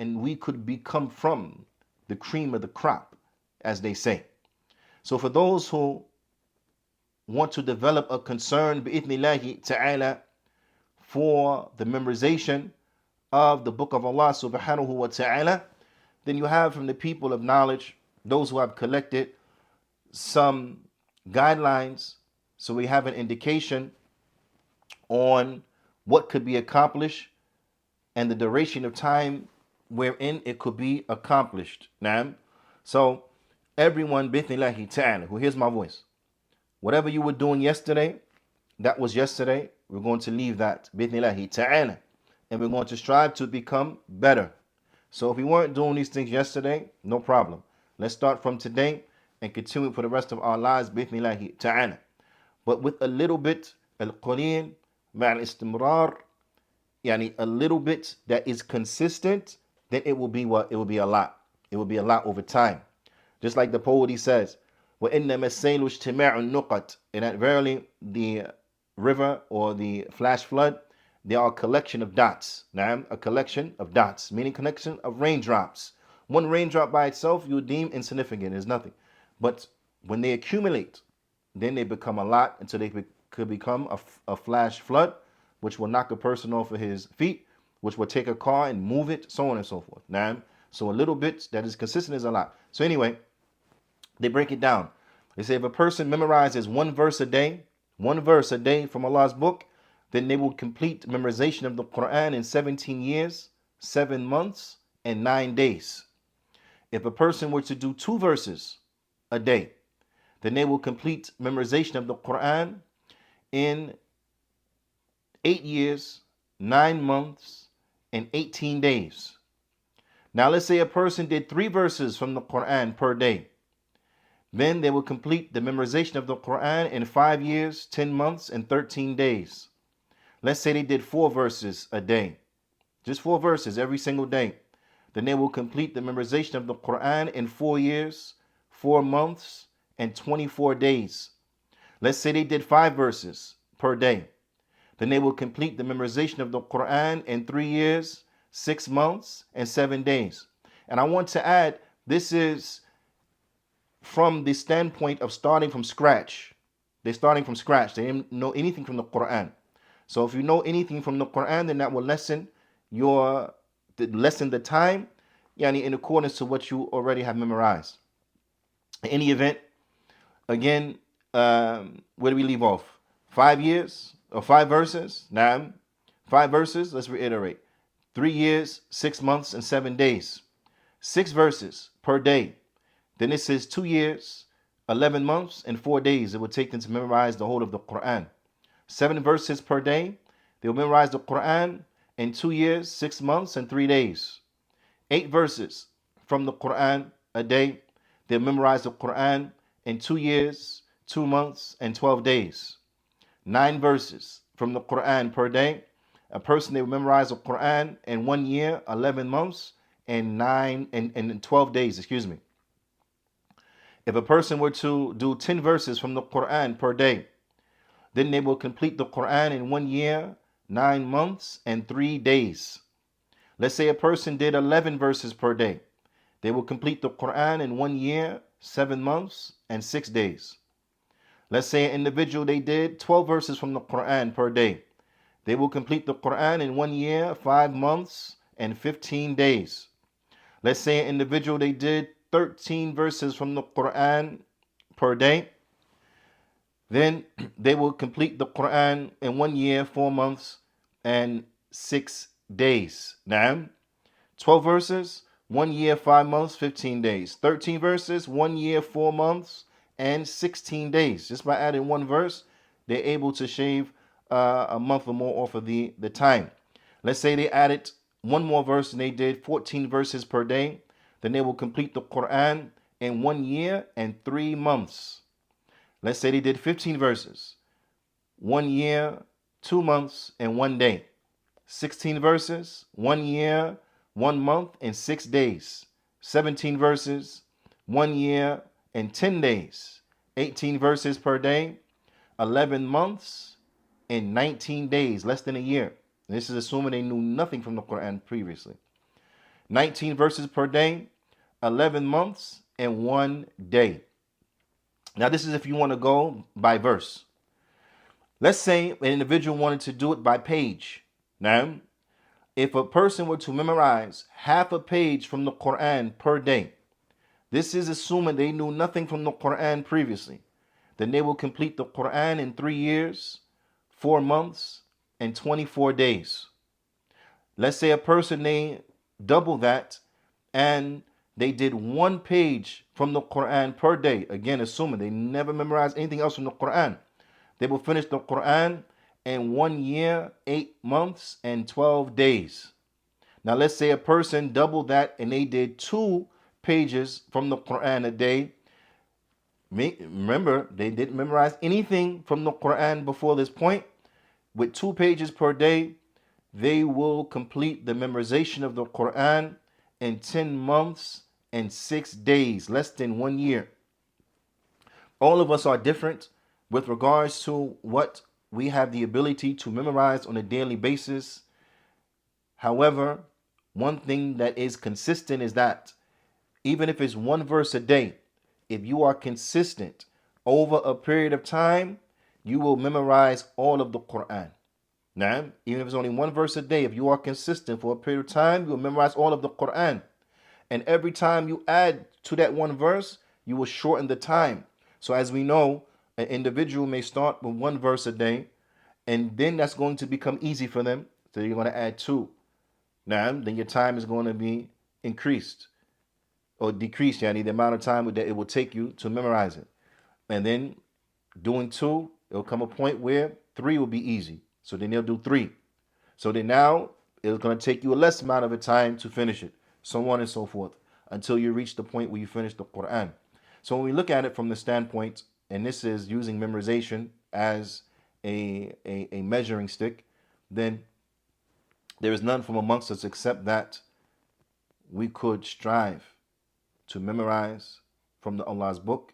and we could become from the cream of the crop, as they say. So for those who want to develop a concern, bi'ithnillahi ta'ala, for the memorization of the book of Allah subhanahu wa ta'ala, then you have from the people of knowledge, those who have collected some guidelines, so we have an indication on what could be accomplished and the duration of time wherein it could be accomplished. Now, so everyone, bi'ithnillahi ta'ala, who hears my voice, whatever you were doing yesterday, that was yesterday. We're going to leave that, bi'ithnillahi ta'ala, and we're going to strive to become better. So if we weren't doing these things yesterday, no problem. Let's start from today and continue for the rest of our lives, bi'ithnillahi ta'ala. But with a little bit, al-qaleel ma'al istimrar, yani a little bit that is consistent, then it will be what? It will be a lot. It will be a lot over time. Just like the poet, he says, وَإِنَّمَا السَّيْلُ اجْتِمَاعُ النُّقَطِ, and that verily the river or the flash flood, they are a collection of dots. Now, a collection of dots, meaning collection of raindrops. One raindrop by itself you deem insignificant, is nothing. But when they accumulate, then they become a lot until they could become a flash flood, which will knock a person off of his feet, which will take a car and move it, so on and so forth. Now, so a little bit that is consistent is a lot. So anyway, they break it down. They say if a person memorizes one verse a day from Allah's book, then they will complete memorization of the Qur'an in 17 years, 7 months, and 9 days. If a person were to do 2 verses a day, then they will complete memorization of the Qur'an in 8 years, 9 months, and 18 days. Now let's say a person did 3 verses from the Qur'an per day. Then they will complete the memorization of the Qur'an in 5 years, 10 months, and 13 days. Let's say they did 4 verses a day. Just 4 verses every single day. Then they will complete the memorization of the Qur'an in 4 years, 4 months, and 24 days. Let's say they did 5 verses per day. Then they will complete the memorization of the Qur'an in 3 years, 6 months, and 7 days. And I want to add, this is from the standpoint of starting from scratch. They're starting from scratch. They didn't know anything from the Qur'an. So if you know anything from the Qur'an, then that will lessen the time, in accordance to what you already have memorized. In any event, again, where do we leave off? 5 years or 5 verses? Now, 5 verses, let's reiterate. 3 years, 6 months, and 7 days. 6 verses per day. Then it says 2 years, 11 months, and 4 days it would take them to memorize the whole of the Qur'an. 7 verses per day. They will memorize the Qur'an in 2 years, 6 months, and 3 days. 8 verses from the Qur'an a day. They'll memorize the Qur'an in 2 years, 2 months, and 12 days. 9 verses from the Qur'an per day. A person, they will memorize the Qur'an in 1 year, 11 months, and 12 days, If a person were to do 10 verses from the Qur'an per day, then they will complete the Qur'an in 1 year, 9 months, and 3 days. Let's say a person did 11 verses per day. They will complete the Qur'an in 1 year, 7 months, and 6 days. Let's say an individual, they did 12 verses from the Qur'an per day. They will complete the Qur'an in 1 year, 5 months, and 15 days. Let's say an individual, they did 13 verses from the Qur'an per day. Then they will complete the Qur'an in 1 year, 4 months, and 6 days. Now, 12 verses, 1 year, 5 months, 15 days. 13 verses, 1 year, 4 months, and 16 days. Just by adding 1 verse, they're able to shave a month or more off of the time. Let's say they added 1 more verse and they did 14 verses per day. Then they will complete the Qur'an in 1 year and 3 months. Let's say they did 15 verses, 1 year, 2 months, and 1 day. 16 verses, 1 year, 1 month, and 6 days. 17 verses, 1 year, and 10 days. 18 verses per day, 11 months, and 19 days, less than a year. This is assuming they knew nothing from the Qur'an previously. 19 verses per day, 11 months, and 1 day. Now, this is if you want to go by verse. Let's say an individual wanted to do it by page. Now, if a person were to memorize half a page from the Qur'an per day, this is assuming they knew nothing from the Qur'an previously, then they will complete the Qur'an in 3 years, 4 months, and 24 days. Let's say a person, they double that and they did 1 page from the Qur'an per day, again assuming they never memorized anything else from the Qur'an, they will finish the Qur'an in 1 year, 8 months, and 12 days. Now let's say a person doubled that and they did 2 pages from the Qur'an a day. Remember, they didn't memorize anything from the Qur'an before this point. With 2 pages per day, they will complete the memorization of the Qur'an in 10 months and 6 days, less than 1 year. All of us are different with regards to what we have the ability to memorize on a daily basis. However, one thing that is consistent is that even if it's 1 verse a day, if you are consistent over a period of time, you will memorize all of the Qur'an. Now, even if it's only 1 verse a day, if you are consistent for a period of time, you will memorize all of the Qur'an. And every time you add to that 1 verse, you will shorten the time. So as we know, an individual may start with 1 verse a day, and then that's going to become easy for them. So you're going to add 2. Now, then your time is going to be increased or decreased, the amount of time that it will take you to memorize it. And then doing 2, it'll come a point where 3 will be easy. So then they'll do 3. So then now it's going to take you a less amount of a time to finish it, so on and so forth, until you reach the point where you finish the Qur'an. So when we look at it from the standpoint, and this is using memorization as a measuring stick, then there is none from amongst us except that we could strive to memorize from the Allah's book